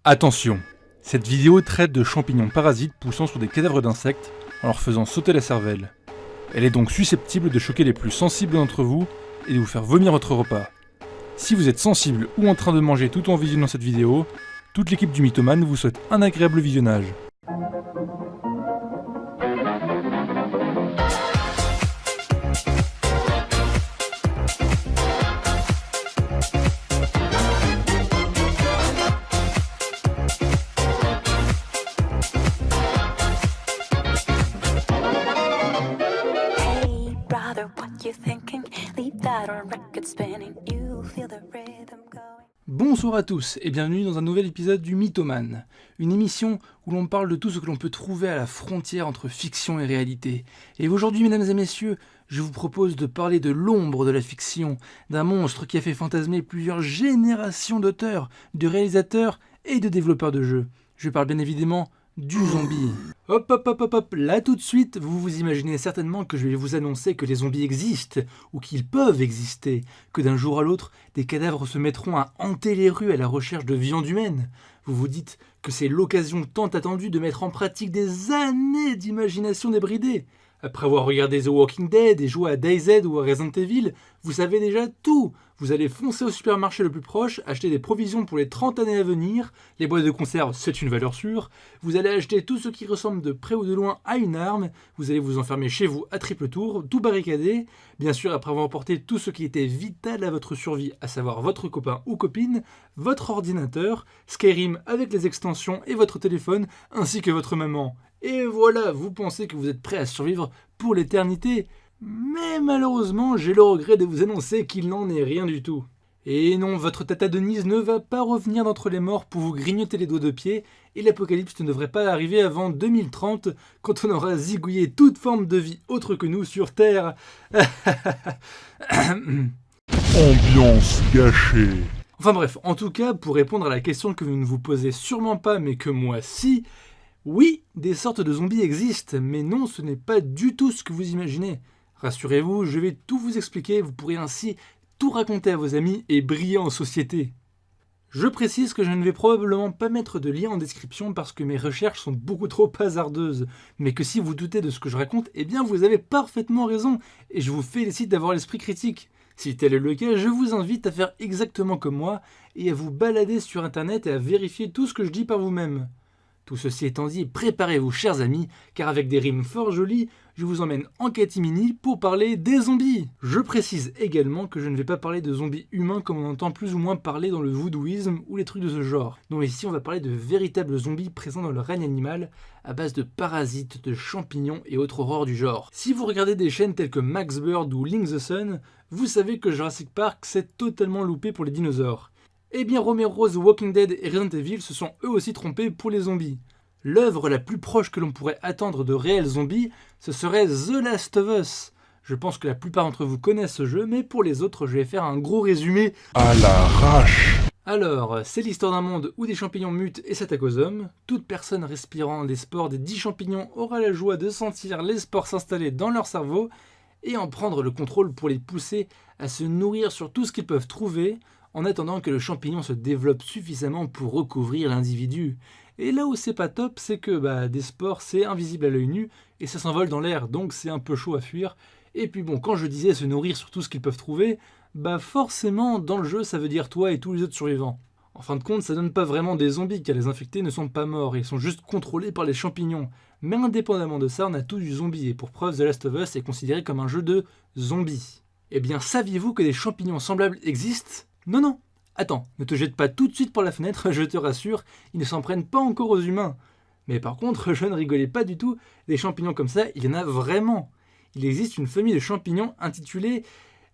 Attention, cette vidéo traite de champignons parasites poussant sur des cadavres d'insectes en leur faisant sauter la cervelle. Elle est donc susceptible de choquer les plus sensibles d'entre vous et de vous faire vomir votre repas. Si vous êtes sensible ou en train de manger tout en visionnant cette vidéo, toute l'équipe du Mythomane vous souhaite un agréable visionnage. Bonsoir à tous et bienvenue dans un nouvel épisode du Mythomane, une émission où l'on parle de tout ce que l'on peut trouver à la frontière entre fiction et réalité. Et aujourd'hui, mesdames et messieurs, je vous propose de parler de l'ombre de la fiction, d'un monstre qui a fait fantasmer plusieurs générations d'auteurs, de réalisateurs et de développeurs de jeux. Je parle bien évidemment du zombie. Hop, là tout de suite, vous vous imaginez certainement que je vais vous annoncer que les zombies existent, ou qu'ils peuvent exister, que d'un jour à l'autre, des cadavres se mettront à hanter les rues à la recherche de viande humaine. Vous vous dites que c'est l'occasion tant attendue de mettre en pratique des années d'imagination débridée. Après avoir regardé The Walking Dead et joué à DayZ ou à Resident Evil, vous savez déjà tout. Vous allez foncer au supermarché le plus proche, acheter des provisions pour les 30 années à venir, les boîtes de conserve, c'est une valeur sûre, vous allez acheter tout ce qui ressemble de près ou de loin à une arme, vous allez vous enfermer chez vous à triple tour, tout barricadé, bien sûr après avoir emporté tout ce qui était vital à votre survie, à savoir votre copain ou copine, votre ordinateur, Skyrim avec les extensions et votre téléphone, ainsi que votre maman. Et voilà, vous pensez que vous êtes prêt à survivre pour l'éternité. Mais malheureusement, j'ai le regret de vous annoncer qu'il n'en est rien du tout. Et non, votre tata Denise ne va pas revenir d'entre les morts pour vous grignoter les doigts de pied, et l'apocalypse ne devrait pas arriver avant 2030, quand on aura zigouillé toute forme de vie autre que nous sur Terre. Ambiance gâchée. Enfin bref, en tout cas, pour répondre à la question que vous ne vous posez sûrement pas, mais que moi si, oui, des sortes de zombies existent, mais non, ce n'est pas du tout ce que vous imaginez. Rassurez-vous, je vais tout vous expliquer, vous pourrez ainsi tout raconter à vos amis et briller en société. Je précise que je ne vais probablement pas mettre de lien en description parce que mes recherches sont beaucoup trop hasardeuses, mais que si vous doutez de ce que je raconte, eh bien vous avez parfaitement raison, et je vous félicite d'avoir l'esprit critique. Si tel est le cas, je vous invite à faire exactement comme moi, et à vous balader sur internet et à vérifier tout ce que je dis par vous-même. Tout ceci étant dit, préparez-vous chers amis, car avec des rimes fort jolies, je vous emmène en catimini pour parler des zombies. Je précise également que je ne vais pas parler de zombies humains comme on entend plus ou moins parler dans le voodooisme ou les trucs de ce genre. Non, ici on va parler de véritables zombies présents dans le règne animal, à base de parasites, de champignons et autres horreurs du genre. Si vous regardez des chaînes telles que Max Bird ou Link the Sun, vous savez que Jurassic Park s'est totalement loupé pour les dinosaures. Eh bien Romero, The Walking Dead et Resident Evil se sont eux aussi trompés pour les zombies. L'œuvre la plus proche que l'on pourrait attendre de réels zombies, ce serait The Last of Us. Je pense que la plupart d'entre vous connaissent ce jeu, mais pour les autres, je vais faire un gros résumé À l'arrache. Alors, c'est l'histoire d'un monde où des champignons mutent et s'attaquent aux hommes. Toute personne respirant les spores des 10 champignons aura la joie de sentir les spores s'installer dans leur cerveau et en prendre le contrôle pour les pousser à se nourrir sur tout ce qu'ils peuvent trouver, en attendant que le champignon se développe suffisamment pour recouvrir l'individu. Et là où c'est pas top, c'est que des spores c'est invisible à l'œil nu et ça s'envole dans l'air, donc c'est un peu chaud à fuir. Et puis bon, quand je disais se nourrir sur tout ce qu'ils peuvent trouver, forcément dans le jeu ça veut dire toi et tous les autres survivants. En fin de compte, ça donne pas vraiment des zombies car les infectés ne sont pas morts, ils sont juste contrôlés par les champignons. Mais indépendamment de ça, on a tout du zombie et pour preuve The Last of Us est considéré comme un jeu de zombies. Eh bien saviez-vous que des champignons semblables existent ? Non, attends, ne te jette pas tout de suite par la fenêtre, je te rassure, ils ne s'en prennent pas encore aux humains. Mais par contre, je ne rigolais pas du tout, des champignons comme ça, il y en a vraiment. Il existe une famille de champignons intitulée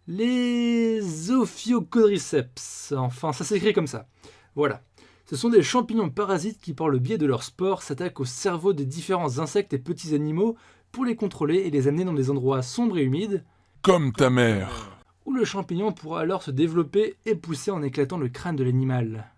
les Ophiocordyceps, enfin ça s'écrit comme ça. Voilà, ce sont des champignons parasites qui par le biais de leurs spores s'attaquent au cerveau des différents insectes et petits animaux pour les contrôler et les amener dans des endroits sombres et humides. Comme ta mère. Où le champignon pourra alors se développer et pousser en éclatant le crâne de l'animal.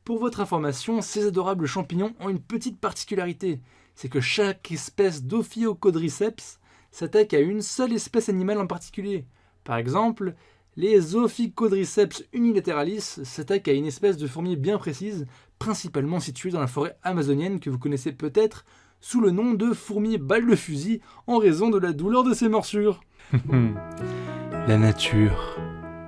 Pour votre information, ces adorables champignons ont une petite particularité, c'est que chaque espèce d'Ophiocordyceps s'attaque à une seule espèce animale en particulier. Par exemple, les Ophiocordyceps unilateralis s'attaquent à une espèce de fourmi bien précise, principalement situées dans la forêt amazonienne que vous connaissez peut-être sous le nom de fourmis balles de fusil en raison de la douleur de ses morsures. La nature,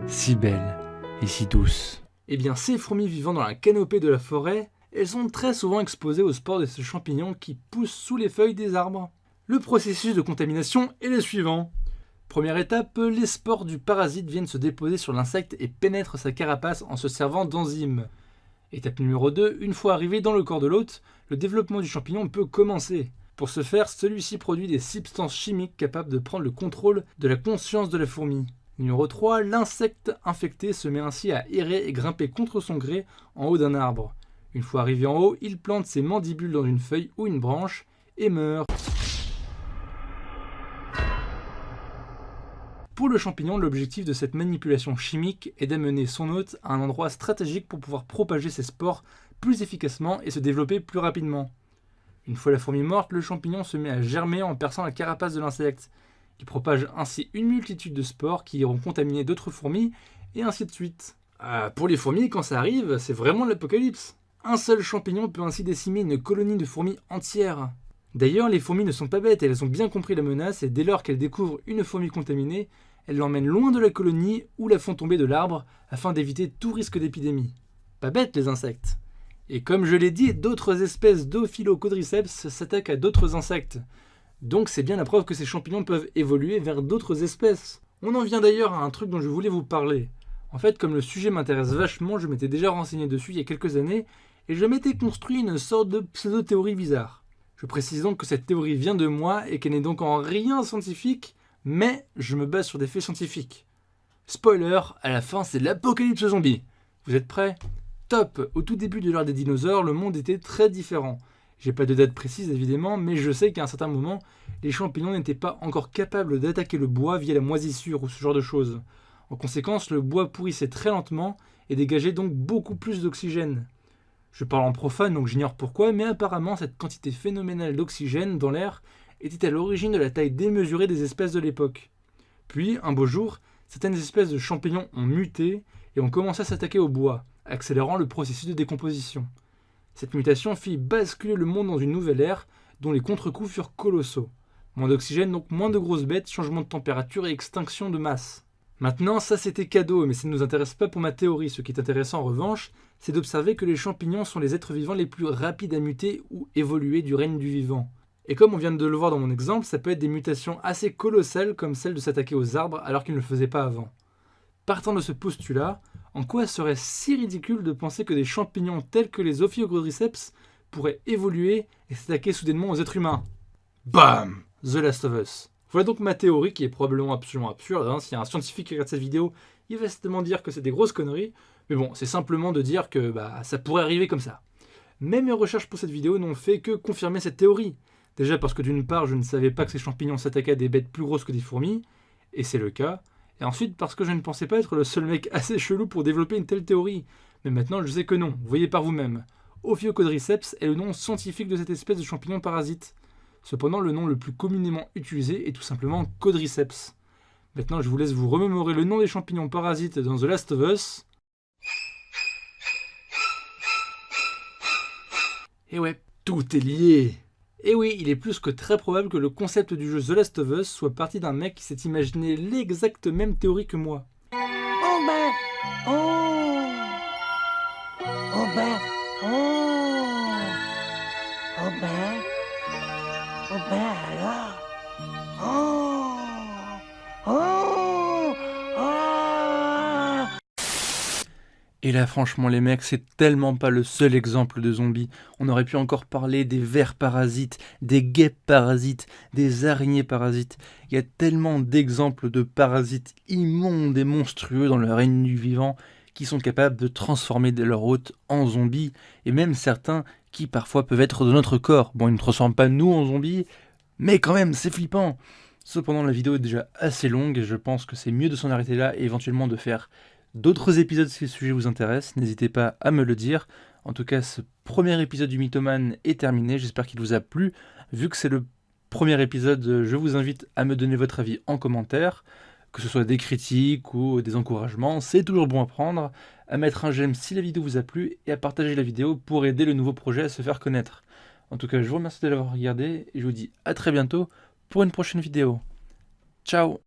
si belle et si douce. Eh bien, ces fourmis vivant dans la canopée de la forêt, elles sont très souvent exposées aux spores de ce champignon qui pousse sous les feuilles des arbres. Le processus de contamination est le suivant. Première étape, les spores du parasite viennent se déposer sur l'insecte et pénètrent sa carapace en se servant d'enzymes. Étape numéro 2, une fois arrivé dans le corps de l'hôte, le développement du champignon peut commencer. Pour ce faire, celui-ci produit des substances chimiques capables de prendre le contrôle de la conscience de la fourmi. Numéro 3, l'insecte infecté se met ainsi à errer et grimper contre son gré en haut d'un arbre. Une fois arrivé en haut, il plante ses mandibules dans une feuille ou une branche et meurt. Pour le champignon, l'objectif de cette manipulation chimique est d'amener son hôte à un endroit stratégique pour pouvoir propager ses spores plus efficacement et se développer plus rapidement. Une fois la fourmi morte, le champignon se met à germer en perçant la carapace de l'insecte. Il propage ainsi une multitude de spores qui iront contaminer d'autres fourmis et ainsi de suite. Pour les fourmis, quand ça arrive, c'est vraiment l'apocalypse. Un seul champignon peut ainsi décimer une colonie de fourmis entière. D'ailleurs, les fourmis ne sont pas bêtes, elles ont bien compris la menace et dès lors qu'elles découvrent une fourmi contaminée, elles l'emmènent loin de la colonie ou la font tomber de l'arbre afin d'éviter tout risque d'épidémie. Pas bêtes les insectes. Et comme je l'ai dit, d'autres espèces d'Ophilochondriceps s'attaquent à d'autres insectes. Donc c'est bien la preuve que ces champignons peuvent évoluer vers d'autres espèces. On en vient d'ailleurs à un truc dont je voulais vous parler. En fait, comme le sujet m'intéresse vachement, je m'étais déjà renseigné dessus il y a quelques années et je m'étais construit une sorte de pseudo-théorie bizarre. Je précise donc que cette théorie vient de moi et qu'elle n'est donc en rien scientifique, mais je me base sur des faits scientifiques. Spoiler, à la fin c'est l'apocalypse zombie. Vous êtes prêts ? Top ! Au tout début de l'ère des dinosaures, le monde était très différent. J'ai pas de date précise évidemment, mais je sais qu'à un certain moment, les champignons n'étaient pas encore capables d'attaquer le bois via la moisissure ou ce genre de choses. En conséquence, le bois pourrissait très lentement et dégageait donc beaucoup plus d'oxygène. Je parle en profane, donc j'ignore pourquoi, mais apparemment cette quantité phénoménale d'oxygène dans l'air était à l'origine de la taille démesurée des espèces de l'époque. Puis, un beau jour, certaines espèces de champignons ont muté et ont commencé à s'attaquer au bois, accélérant le processus de décomposition. Cette mutation fit basculer le monde dans une nouvelle ère, dont les contre-coups furent colossaux. Moins d'oxygène, donc moins de grosses bêtes, changement de température et extinction de masse. Maintenant, ça c'était cadeau, mais ça ne nous intéresse pas pour ma théorie. Ce qui est intéressant en revanche, c'est d'observer que les champignons sont les êtres vivants les plus rapides à muter ou évoluer du règne du vivant. Et comme on vient de le voir dans mon exemple, ça peut être des mutations assez colossales comme celle de s'attaquer aux arbres alors qu'ils ne le faisaient pas avant. Partant de ce postulat, en quoi serait si ridicule de penser que des champignons tels que les Ophilochondriceps pourraient évoluer et s'attaquer soudainement aux êtres humains ? Bam ! The Last of Us. Voilà donc ma théorie qui est probablement absolument absurde. S'il y a un scientifique qui regarde cette vidéo, il va certainement dire que c'est des grosses conneries. Mais bon, c'est simplement de dire que ça pourrait arriver comme ça. Mais mes recherches pour cette vidéo n'ont fait que confirmer cette théorie. Déjà parce que d'une part, je ne savais pas que ces champignons s'attaquaient à des bêtes plus grosses que des fourmis, et c'est le cas. Et ensuite parce que je ne pensais pas être le seul mec assez chelou pour développer une telle théorie. Mais maintenant je sais que non, vous voyez par vous-même. Ophilochondriceps est le nom scientifique de cette espèce de champignon parasite. Cependant, le nom le plus communément utilisé est tout simplement Codriceps. Maintenant, je vous laisse vous remémorer le nom des champignons parasites dans The Last of Us. Et ouais, tout est lié. Et oui, il est plus que très probable que le concept du jeu The Last of Us soit parti d'un mec qui s'est imaginé l'exacte même théorie que moi. Oh ben, oh, oh ben, oh, oh ben, oh ben alors, oh, oh, oh. Et là, franchement, les mecs, c'est tellement pas le seul exemple de zombies. On aurait pu encore parler des vers parasites, des guêpes parasites, des araignées parasites. Il y a tellement d'exemples de parasites immondes et monstrueux dans le règne du vivant qui sont capables de transformer leur hôte en zombies, et même certains qui parfois peuvent être de notre corps. Bon, ils ne transforment pas nous en zombies, mais quand même, c'est flippant. Cependant, la vidéo est déjà assez longue et je pense que c'est mieux de s'en arrêter là et éventuellement de faire d'autres épisodes si le sujet vous intéresse. N'hésitez pas à me le dire. En tout cas, ce premier épisode du Mythomane est terminé. J'espère qu'il vous a plu. Vu que c'est le premier épisode, je vous invite à me donner votre avis en commentaire. que ce soit des critiques ou des encouragements, c'est toujours bon à prendre, à mettre un j'aime si la vidéo vous a plu et à partager la vidéo pour aider le nouveau projet à se faire connaître. En tout cas, je vous remercie de l'avoir regardé et je vous dis à très bientôt pour une prochaine vidéo. Ciao!